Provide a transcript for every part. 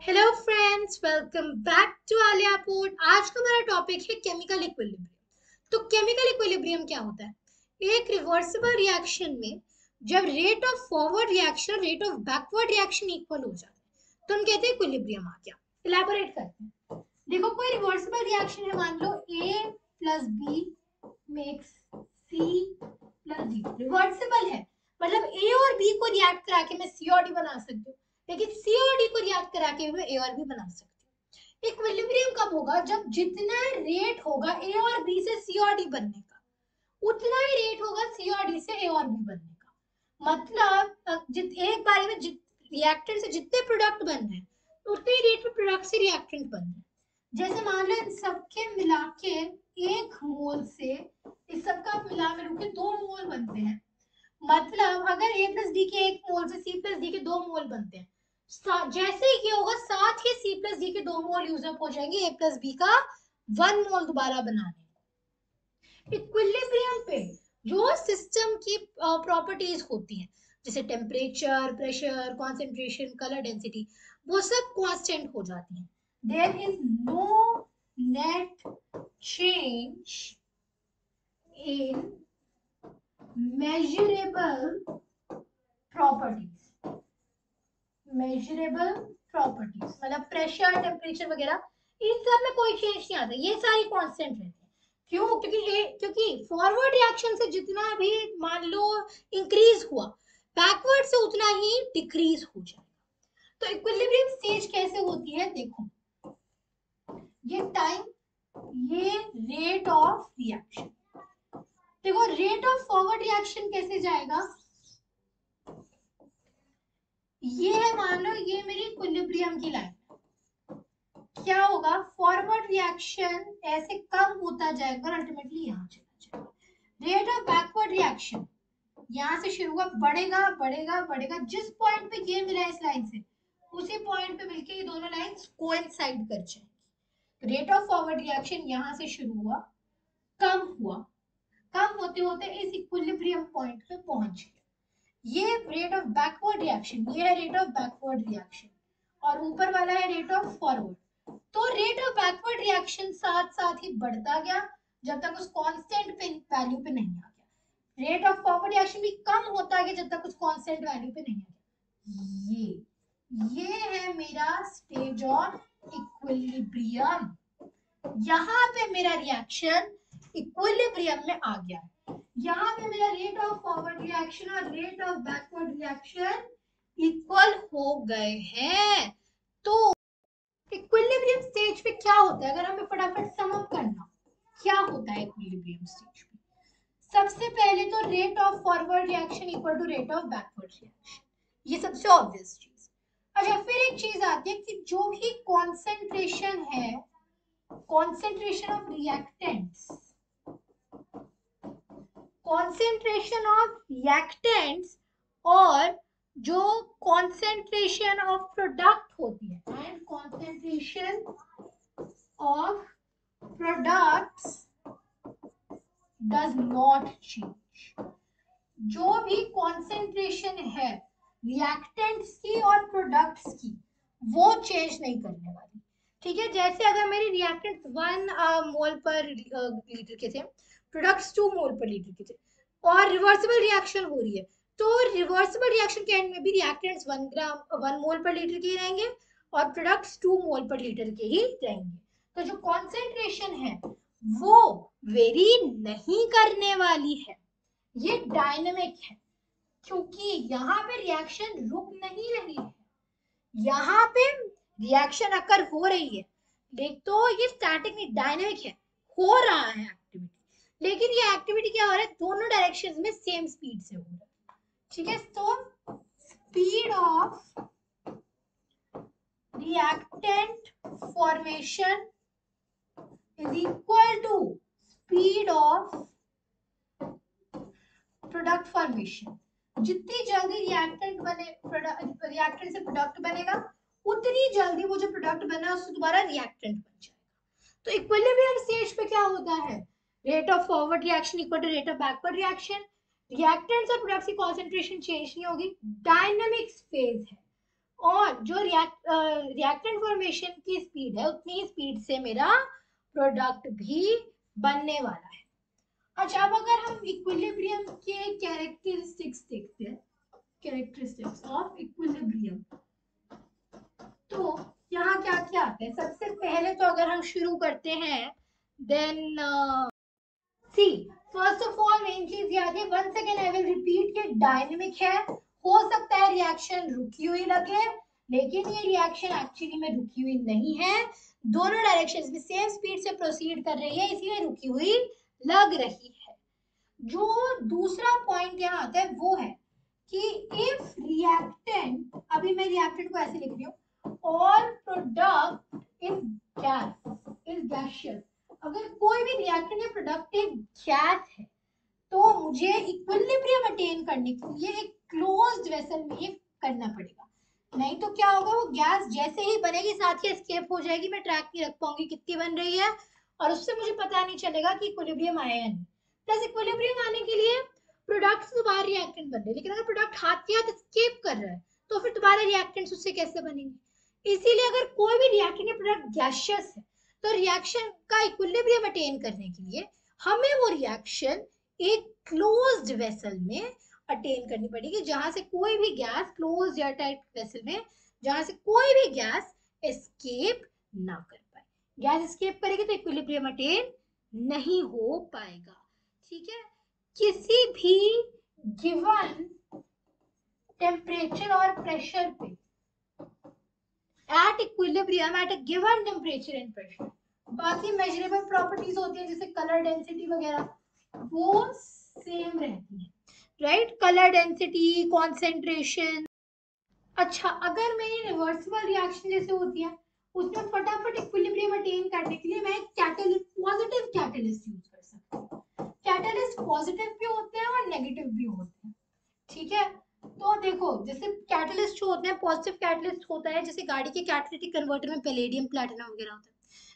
Hello friends, welcome back to Aliya port. आज का हमारा टॉपिक है केमिकल इक्विलिब्रियम। तो केमिकल इक्विलिब्रियम क्या होता है? एक रिवर्सिबल रिएक्शन में जब rate of forward reaction rate of backward reaction equal हो जाता है तो हम कहते हैं इक्विलिब्रियम आ गया। इलैबोरेट करते हैं। देखो, कोई रिवर्सिबल रिएक्शन है, मान लो A plus B makes C plus D. Reversible है मतलब A और B को रिएक्ट करा के मैं C और D बना सकती हूँ, लेकिन C और D को रिएक्ट करा के मैं A और B बना सकती हूँ। इक्विलिब्रियम कब होगा? जब जितना रेट होगा A और B से C और D बनने का, उतना ही रेट होगा C और D से A और B बनने का। मतलब एक बारी में रिएक्टेंट से जितने प्रोडक्ट बन रहे हैं उतने ही रेट पे प्रोडक्ट से रिएक्टेंट बन रहे हैं। जैसे मान लो इन सबके मिला के एक मोल से इस सबका मिला के 2 मोल बनते हैं। मतलब अगर A प्लस डी के 1 मोल से C प्लस डी के 2 मोल बनते हैं, जैसे ही ये होगा साथ ही C प्लस डी के 2 मोल यूज अप हो जाएंगे A प्लस बी का 1 मोल दोबारा बनाने। इक्विलिब्रियम पे जो सिस्टम की प्रॉपर्टीज होती हैं, जैसे temperature, pressure, concentration, colour density, वो सब कांस्टेंट हो जाती हैं। There is no net change in measurable properties। Measurable properties मतलब प्रेशर, टेम्परेचर वगैरह, इन सब में कोई चेंज नहीं आता, ये सारी कांस्टेंट रहती है। क्यों? क्योंकि फॉरवर्ड रिएक्शन से जितना भी मान लो इंक्रीज हुआ, बैकवर्ड से उतना ही डिक्रीज हो जाएगा। तो इक्विलिब्रियम स्टेज कैसे होती है? देखो, ये टाइम, ये रेट ऑफ रिएक्शन। देखो, रेट ऑफ फॉरवर्ड रिएक्शन कैसे जाएगा? ये है, मान लो ये मेरी इक्विलिब्रियम की लाइन। क्या होगा? फॉरवर्ड रिएक्शन ऐसे कम होता जाएगा, अल्टीमेटली यहाँ चला जाएगा। रेट ऑफ बैकवर्ड रिएक्शन यहाँ से शुरू हुआ, बढ़ेगा बढ़ेगा बढ़ेगा, जिस पॉइंट पे ये मिला इस लाइन से उसी पॉइंट पे मिलके ये दोनों लाइंस कोइंसाइड कर जाएंगी। रेट ऑफ फॉरवर्ड रिएक्शन यहाँ से शुरू हुआ, हुआ, कम होते होते इस इक्विलिब्रियम पॉइंट पे पहुंच गया। ये रेट ऑफ बैकवर्ड रिएक्शन, ये है रेट ऑफ बैकवर्ड रिएक्शन, और ऊपर वाला है रेट ऑफ फॉरवर्ड। तो रेट ऑफ बैकवर्ड रिएक्शन साथ साथ ही बढ़ता गया जब तक उस कांस्टेंट पे वैल्यू पे नहीं आ गया। रेट ऑफ फॉरवर्ड रिएक्शन भी कम होता गया जब तक उस कांस्टेंट वैल्यू पे नहीं आ गया। ये है मेरा स्टेज ऑफ इक्विलिब्रियम। यहाँ पे मेरा रिएक्शन इक्विलिब्रियम में आ गया है। यहाँ पे मेरा रेट ऑफ फॉरवर्ड रिएक्शन और rate of backward reaction equal हो गए हैं। तो इक्विलिब्रियम स्टेज पे क्या होता है? अगर हमें फटाफट सम अप करना, क्या होता है इक्विलिब्रियम स्टेज पे? सबसे पहले तो rate of forward reaction equal to rate of backward reaction, ये सबसे ऑब्वियस चीज। अच्छा, फिर एक चीज आती है कि जो भी कॉन्सेंट्रेशन है, concentration of reactants, concentration of reactants और जो कॉन्सेंट्रेशन ऑफ प्रोडक्ट होती है, and concentration of products does not change. जो भी कॉन्सेंट्रेशन है रिएक्टेंट्स की और प्रोडक्ट्स की, वो चेंज नहीं करने वाली। ठीक है, जैसे अगर मेरे रिएक्टेंट्स 1 मोल पर लीटर के थे, प्रोडक्ट्स 2 मोल पर लीटर के थे, और रिवर्सिबल रिएक्शन हो रही है, तो रिवर्सिबल रिएक्शन के एंड में भी रिएक्टेंट्स 1 मोल पर लीटर के ही रहेंगे और प्रोडक्ट्स 2 मोल पर लीटर के ही रहेंगे। तो जो कॉन्सेंट्रेशन है वो वेरी नहीं करने वाली है, ये डायनेमिक है, क्योंकि यहाँ पे रिएक्शन रुक नहीं रही है, यहाँ पे रिएक्शन अकर हो रही है। देख, तो ये स्टैटिक नहीं, डायनेमिक है, हो रहा है एक्टिविटी, लेकिन ये एक्टिविटी क्या हो रहा है? दोनों डायरेक्शंस में सेम स्पीड से हो रहा है। ठीक है, तो speed of reactant formation is equal to speed of product formation. जितनी जल्दी रिएक्टेंट बने, रिएक्टेंट से प्रोडक्ट बनेगा, उतनी जल्दी वो जो प्रोडक्ट बना उससे दोबारा रिएक्टेंट बन जाएगा। तो इक्विलिब्रियम स्टेज पे क्या होता है? Rate of forward reaction equal to rate of backward reaction, reactants और प्रोडक्ट्स की कॉन्सेंट्रेशन चेंज नहीं होगी, डायनेमिक फेज है। और जो रिएक्टेंट फॉर्मेशन की स्पीड है उतनी ही स्पीड से मेरा प्रोडक्ट भी बनने वाला है। अच्छा, अब अगर हम इक्विलिब्रियम के कैरेक्टरिस्टिक्स देखते हैं, कैरेक्टरिस्टिक्स ऑफ इक्विलिब्रियम, तो यहाँ क्या क्या आता है? सबसे पहले तो अगर हम शुरू करते हैं, then see first of all main चीज याद है, once again I will repeat कि डायनेमिक है, हो सकता है रिएक्शन रुकी हुई लगे, लेकिन ये रिएक्शन एक्चुअली में रुकी हुई नहीं है, दोनों डायरेक्शंस में सेम स्पीड से प्रोसीड कर रही है, इसलिए रुकी हुई लग रही है। जो दूसरा पॉइंट यहाँ आता है वो है कि इफ रिएक्टेंट, अभी मैं रिएक्टेंट को ऐसे लिख रही हूँ, और product is gas, is gaseous, अगर कोई भी रिएक्टेंट या प्रोडक्ट एक गैस है, तो मुझे इक्विलिब्रियम अटेन करने के लिए एक क्लोज्ड वेसल में ये करना पड़ेगा, नहीं तो क्या होगा, वो गैस जैसे ही बनेगी साथ ही एस्केप हो जाएगी, मैं ट्रैक नहीं रख पाऊंगी कितनी बन रही है, और उससे मुझे पता नहीं चलेगा कि इक्विलिब्रियम आया या नहीं। प्लस इक्विलिब्रियम आने के लिए प्रोडक्ट्स दोबारा रिएक्टेंट बन रहे हैं, लेकिन अगर प्रोडक्ट हाथ के हाथ एस्केप कर रहा है तो फिर दोबारा रिएक्टेंट्स उससे कैसे बनेंगे? इसीलिए अगर कोई भी रिएक्टेंट या प्रोडक्ट गैसियस है तो रिएक्शन का इक्विलिब्रियम अटेन करने के लिए हमें वो रिएक्शन एक क्लोज्ड वेसल में अटेन करनी पड़ेगी, जहां से कोई भी gas, closed air tight vessel में जहां से कोई भी गैस एस्केप ना कर पाए। गैस एस्केप करेगी तो इक्विलिब्रियम अटेन नहीं हो पाएगा। ठीक है, किसी भी गिवन टेम्परेचर और प्रेशर पे, at equilibrium at a given temperature and pressure, बाकी मेजरेबल प्रॉपर्टीज होती है जैसे कलर डेंसिटी वगैरह, वो सेम रहती है, राइट? Colour density, concentration. अच्छा, अगर मेरी रिवर्सिबल रिएक्शन जैसे होती है, उसमें फटाफट इक्विलिब्रियम अटेन करने के लिए मैं कैटलिस्ट, पॉजिटिव कैटलिस्ट यूज कर सकती हूँ। कैटलिस्ट पॉजिटिव भी होते हैं और नेगेटिव भी होते हैं, ठीक है? तो देखो, जैसे कैटलिस्ट जो होते हैं, पॉजिटिव कैटलिस्ट होता है जैसे गाड़ी के कैटालिटिक कन्वर्टर में पैलेडियम, प्लैटिनम वगैरह होता है।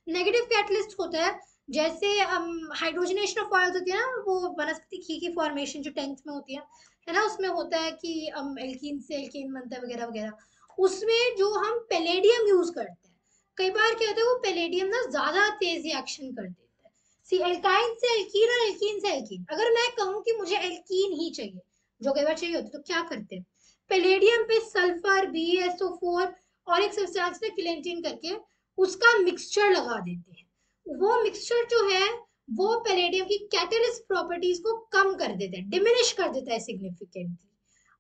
नेगेटिव कैटलिस्ट होता है जैसे हाइड्रोजनेशन ऑफ ऑयल्स होती है ना, वो वनस्पति घी की फॉर्मेशन जो टैंक में होती है ना, उसमें होता है कि एल्कीन से एल्कीन बनता है वगैरह वगैरह, उसमें जो हम पैलेडियम यूज करते हैं, कई बार क्या होता है वो पैलेडियम ना ज्यादा तेज रिएक्शन कर देता है, सी एल्काइन से एल्कीन और एल्कीन से एल्कीन। अगर मैं कहूँ कि मुझे एल्कीन ही चाहिए, जो कई बार चाहिए होती है, तो क्या करते हैं, पैलेडियम पे सल्फर, BeSO4 और एक सब्सटेंस में क्लेंटिन करके उसका मिक्सचर लगा देते हैं। वो मिक्सचर जो है वो पैलेडियम की कैटलिस्ट प्रॉपर्टीज को कम कर देता है, डिमिनिश कर देता है सिग्निफिकेंटली।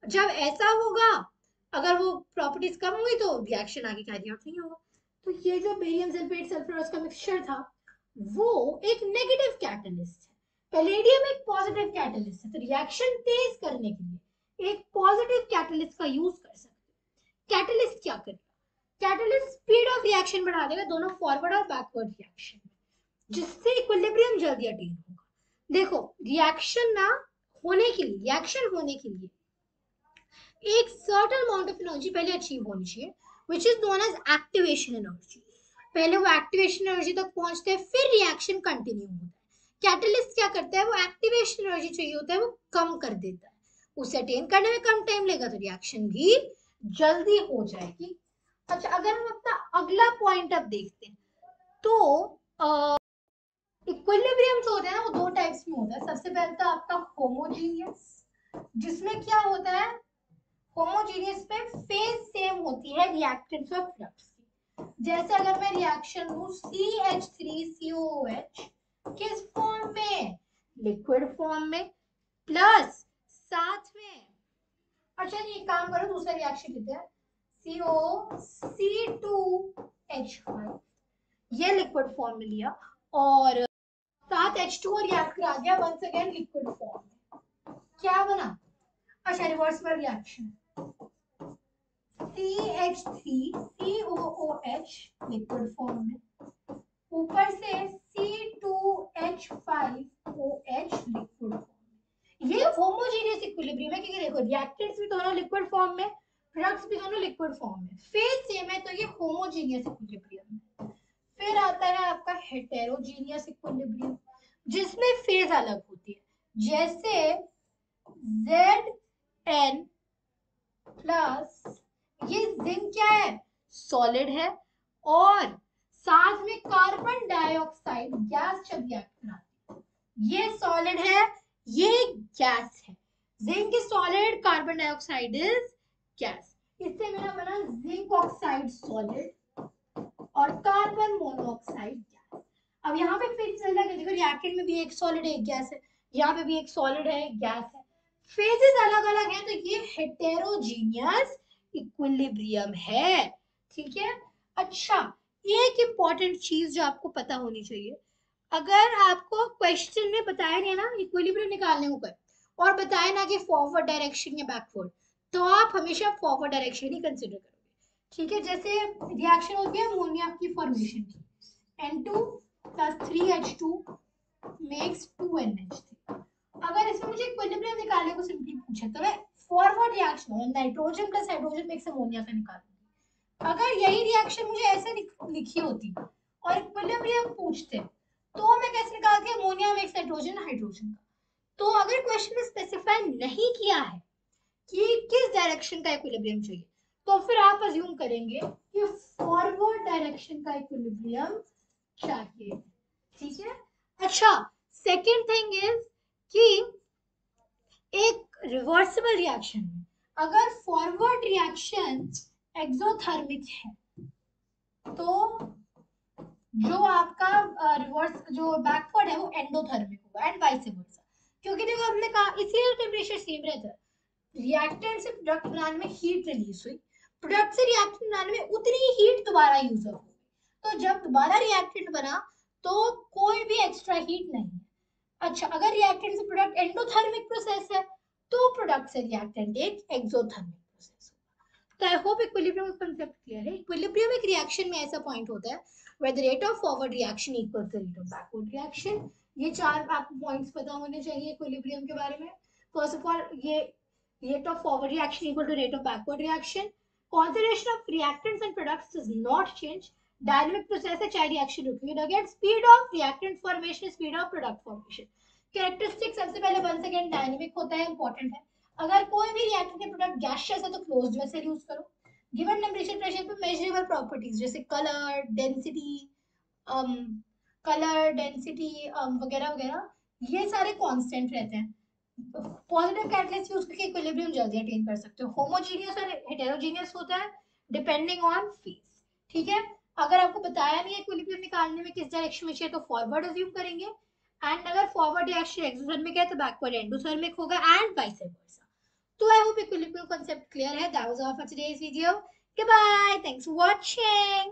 जब ऐसा होगा, अगर वो प्रॉपर्टीज कम हुई तो रिएक्शन आगे कैरी आउट नहीं होगा। तो ये जो बेरियम सल्फेट सल्फर का मिक्सचर था, वो एक नेगेटिव कैटलिस्ट है, पैलेडियम एक पॉजिटिव कैटलिस्ट है, तो रिएक्शन तेज करने के लिए एक पॉजिटिव कैटलिस्ट का यूज कर सकते हैं। कैटलिस्ट क्या करेगा? कैटलिस्ट स्पीड ऑफ रिएक्शन बढ़ा देगा, दोनों फॉरवर्ड और बैकवर्ड रिएक्शन, जिससे इक्विलिब्रियम जल्दी अटेन होगा। देखो, रिएक्शन ना होने के लिए, रिएक्शन होने के लिए एक सर्टेन अमाउंट ऑफ एनर्जी पहले अचीव होनी चाहिए, which is known as activation energy. पहले वो एक्टिवेशन एनर्जी तक पहुंचते हैं, फिर रिएक्शन कंटिन्यू होता है। कैटलिस्ट क्या करता है, वो एक्टिवेशन एनर्जी चाहिए होता है वो कम कर देता है, उसे अटेन करने में कम टाइम लगेगा, तो रिएक्शन भी जल्दी हो जाएगी। अच्छा, अगर हम अपना अगला पॉइंट अब देखते हैं, तो इक्विलिब्रियम जो होता है ना, वो दो टाइप्स में होता है। सबसे पहले तो आपका होमोजीनियस, जिसमें क्या होता है, होमोजीनियस में फेज सेम होती है रिएक्टेंट्स और फ्लक्स की। जैसे अगर मैं रिएक्शन लूं CH3COOH, किस फॉर्म में, लिक्विड फॉर्म में, प्लस साथ में, अच्छा ये काम करो, दूसरा रिएक्शन लेते हैं, COC2H5, ये लिक्विड फॉर्म में लिया, और साथ H2 रिएक्ट करा दिया वंस अगेन लिक्विड फॉर्म में, क्या बना? अच्छा, reversible reaction, CH3COOH liquid form में, ऊपर से C2H5OH लिक्विड फॉर्म में। ये होमोजेनियस इक्विलिब्रियम है, क्योंकि देखो रिएक्टेंट्स भी दोनों लिक्विड फॉर्म में, प्रोडक्ट्स भी दोनों लिक्विड फॉर्म में, फेज सेम है, तो ये होमोजेनियस इक्विलिब्रियम है। फिर आता है आपका हेटेरोजीनियस इक्विलिब्रियम, जिसमें फेज अलग होती है, जैसे Zn प्लस ये जिंक क्या है, सॉलिड है, और साथ में कार्बन डाइऑक्साइड गैस जब रिएक्ट कराती है, ये सॉलिड है, ये गैस है। Zinc is solid, carbon dioxide is gas. इससे मेरा बना जिंक ऑक्साइड सॉलिड और कार्बन मोनोऑक्साइड गैस। अब यहाँ पे फेजेस अलग है, देखो रिएक्टेंट में भी एक सॉलिड है एक गैस है, यहाँ पे भी एक सॉलिड है एक गैस है, फेजेस अलग अलग है, तो ये हेटेरोजीनियस इक्विलिब्रियम है। ठीक है। अच्छा, एक इंपॉर्टेंट चीज जो आपको पता होनी चाहिए, अगर आपको क्वेश्चन में बताया गया ना इक्विलिब्रियम निकालने को कर, और बताया ना कि फॉरवर्ड डायरेक्शन या बैकवर्ड, तो आप हमेशा फॉरवर्ड डायरेक्शन ही कंसिडर करोगे। ठीक है। जैसे रिएक्शन होती है अमोनिया की फॉर्मेशन की, N2 plus 3H2 makes 2NH3। अगर इसमें मुझे इक्विलिब्रियम निकालने को सिंपली पूछे तो मैं forward reaction nitrogen plus hydrogen mix ammonia का निकालूंगी। अगर यही रिएक्शन मुझे ऐसे लिखी होती और इक्विलिब्रियम पूछते, तो मैं कैसे निकालती अमोनिया मिक्स नाइट्रोजन हाइड्रोजन का। तो अगर क्वेश्चन में स्पेसिफाई नहीं किया है कि किस डायरेक्शन का इक्विलिब्रियम चाहिए, तो फिर आप अज्यूम करेंगे कि फॉरवर्ड डायरेक्शन का इक्विलिब्रियम चाहिए। ठीक है। अच्छा, सेकंड थिंग इज कि एक रिवर्सिबल रिएक्शन में अगर फॉरवर्ड रिएक्शन एक्सोथर्मिक है, तो जो आपका रिवर्स जो बैकवर्ड है वो एंडोथर्मिक होगा एंड वाइस वर्सा। क्योंकि देखो हमने कहा इसीलिए टेम्परेचर सेम रहता है, रिएक्टेंट से प्रोडक्ट बनाने में हीट रिलीज हुई, प्रोडक्ट से रिएक्टेंट बनाने में उतनी हीट दोबारा यूज हो गई, तो जब दोबारा रिएक्टेंट बना तो कोई भी एक्स्ट्रा हीट नहीं है। अच्छा, अगर रिएक्टेंट से प्रोडक्ट एंडोथर्मिक प्रोसेस है, तो प्रोडक्ट से रिएक्टेंट एक एक्सोथर्मिक प्रोसेस होगा। तो आई होप इक्विलिब्रियम का कांसेप्ट क्लियर है। इक्विलिब्रियम एक रिएक्शन में ऐसा पॉइंट होता है where the rate of forward reaction equals the rate of backward reaction। ये चार आपको पॉइंट्स पता होने चाहिए इक्विलिब्रियम के बारे में। फर्स्ट ऑफ ऑल, ये rate of forward reaction equal to rate of backward reaction, concentration of reactants and products does not change, dynamic process है चाहे रिएक्शन रुकी हुई लगे, speed of reactant formation, speed of product formation. Characteristic सबसे पहले one second dynamic होता है, important है। अगर कोई भी रिएक्टेंट या प्रोडक्ट गैसियस है तो क्लोज्ड वेसल यूज करो। गिवन टेम्परेचर प्रेशर पे मेजरेबल प्रॉपर्टीज जैसे कलर डेंसिटी, वगैरह वगैरह, ये सारे कांस्टेंट रहते हैं। पॉजिटिव कैटलिस्ट यूज करके इक्विलिब्रियम जल्दी अटेन कर सकते हो। होमोजीनियस और हेटेरोजीनियस होता है डिपेंडिंग ऑन फेज। ठीक है। अगर आपको बताया नहीं है इक्विलिब्रियम निकालने में किस डायरेक्शन में चाहिए, तो फॉरवर्ड अज्यूम करेंगे, एंड अगर फॉरवर्ड रिएक्शन एक्सोथर्मिक है तो बैकवर्ड एंडोथर्मिक होगा एंड वाइस वर्सा। तो I hope equilibrium concept clear है। That was all for today's video. Goodbye. Thanks for watching.